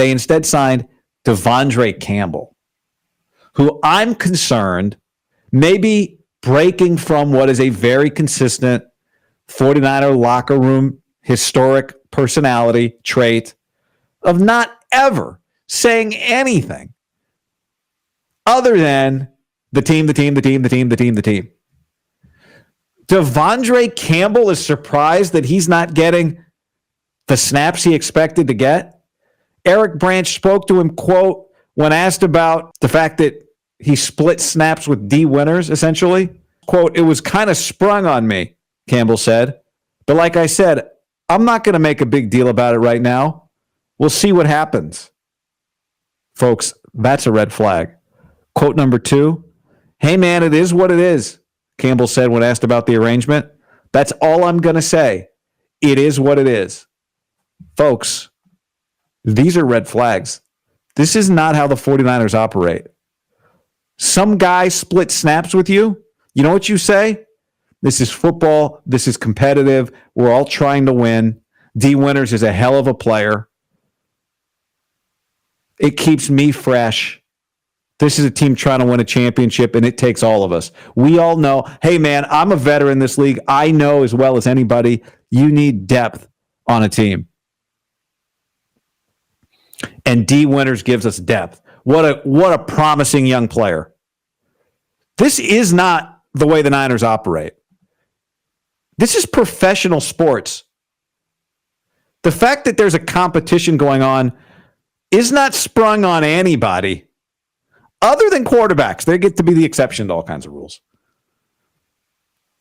They instead signed Vondre Campble, who I'm concerned maybe breaking from what is a very consistent 49er locker room historic personality trait of not ever saying anything other than the team. Vondre Campble is surprised that he's not getting the snaps he expected to get. Eric Branch spoke to him, quote, when asked about the fact that he split snaps with D Winters, essentially. Quote, it was kind of sprung on me, Campbell said. But like I said, I'm not going to make a big deal about it right now. We'll see what happens. Folks, that's a red flag. Quote number 2, hey, man, it is what it is, Campbell said when asked about the arrangement. That's all I'm going to say. It is what it is. Folks, these are red flags. This is not how the 49ers operate. Some guy split snaps with you. You know what you say? This is football. This is competitive. We're all trying to win. D Winters is a hell of a player. It keeps me fresh. This is a team trying to win a championship, and it takes all of us. We all know, hey, man, I'm a veteran in this league. I know as well as anybody, you need depth on a team. And D Winters gives us depth. What a promising young player. This is not the way the Niners operate. This is professional sports. The fact that there's a competition going on is not sprung on anybody other than quarterbacks. They get to be the exception to all kinds of rules.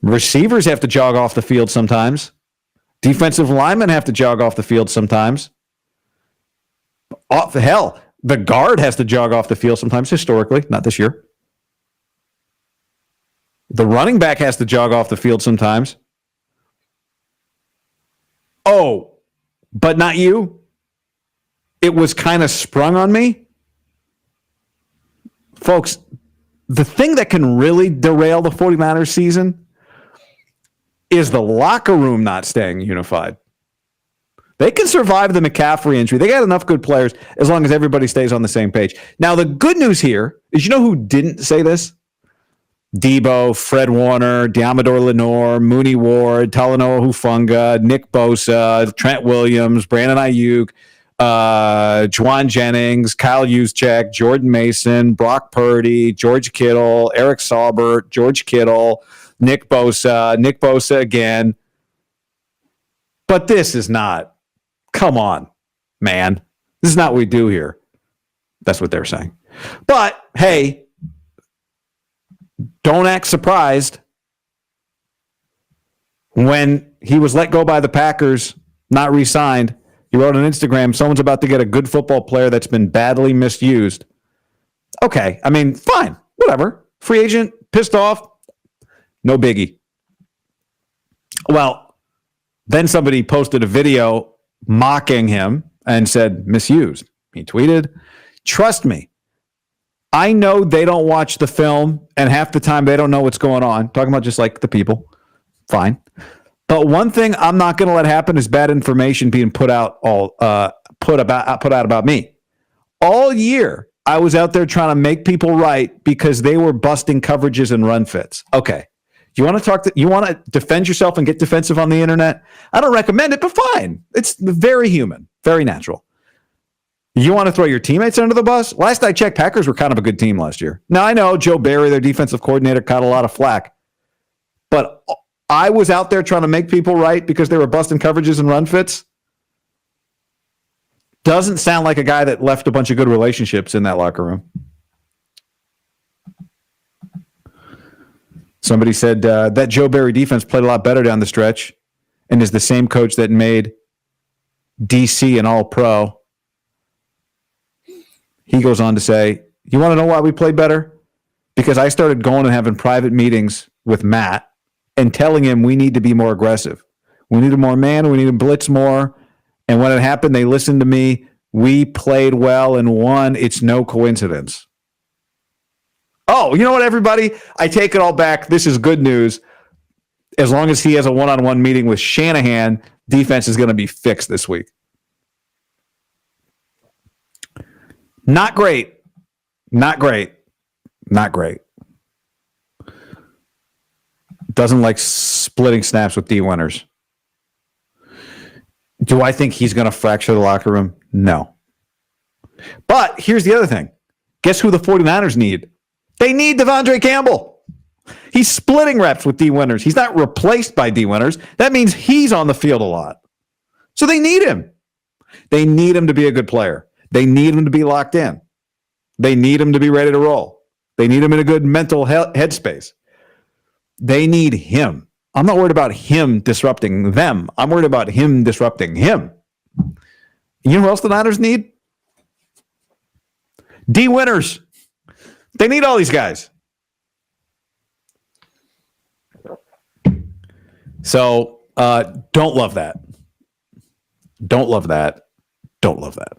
Receivers have to jog off the field sometimes. Defensive linemen have to jog off the field sometimes. Hell, the guard has to jog off the field sometimes, historically, not this year. The running back has to jog off the field sometimes. Oh, but not you? It was kind of sprung on me? Folks, the thing that can really derail the 49ers season is the locker room not staying unified. They can survive the McCaffrey injury. They got enough good players as long as everybody stays on the same page. Now, the good news here is, you know who didn't say this? Debo, Fred Warner, Diamador Lenore, Mooney Ward, Talanoa Hufanga, Nick Bosa, Trent Williams, Brandon Ayuk, Juwan Jennings, Kyle Juszczyk, Jordan Mason, Brock Purdy, George Kittle, Eric Saubert, George Kittle, Nick Bosa again. But this is not. Come on, man. This is not what we do here. That's what they're saying. But, hey, don't act surprised when he was let go by the Packers, not re-signed. He wrote on Instagram, someone's about to get a good football player that's been badly misused. Okay, I mean, fine, whatever. Free agent, pissed off, no biggie. Well, then somebody posted a video mocking him and said, misused. He tweeted, trust me, I know they don't watch the film, and half the time they don't know what's going on. Talking about just like the people. Fine. But one thing I'm not going to let happen is bad information being put out about me. All year, I was out there trying to make people right because they were busting coverages and run fits. Okay. You want to defend yourself and get defensive on the internet? I don't recommend it, but fine. It's very human, very natural. You want to throw your teammates under the bus? Last I checked, Packers were kind of a good team last year. Now, I know Joe Barry, their defensive coordinator, caught a lot of flack, but I was out there trying to make people right because they were busting coverages and run fits. Doesn't sound like a guy that left a bunch of good relationships in that locker room. Somebody said that Joe Barry defense played a lot better down the stretch and is the same coach that made DC an all-pro. He goes on to say, you want to know why we played better? Because I started going and having private meetings with Matt and telling him we need to be more aggressive. We needed more man. We need to blitz more. And when it happened, they listened to me. We played well and won. It's no coincidence. Oh, you know what, everybody? I take it all back. This is good news. As long as he has a one-on-one meeting with Shanahan, defense is going to be fixed this week. Not great. Not great. Not great. Doesn't like splitting snaps with D winners. Do I think he's going to fracture the locker room? No. But here's the other thing. Guess who the 49ers need? They need Vondre Campble. He's splitting reps with D winners. He's not replaced by D winners. That means he's on the field a lot. So they need him. They need him to be a good player. They need him to be locked in. They need him to be ready to roll. They need him in a good mental headspace. They need him. I'm not worried about him disrupting them. I'm worried about him disrupting him. You know who else the Niners need? D winners. They need all these guys. So don't love that. Don't love that. Don't love that.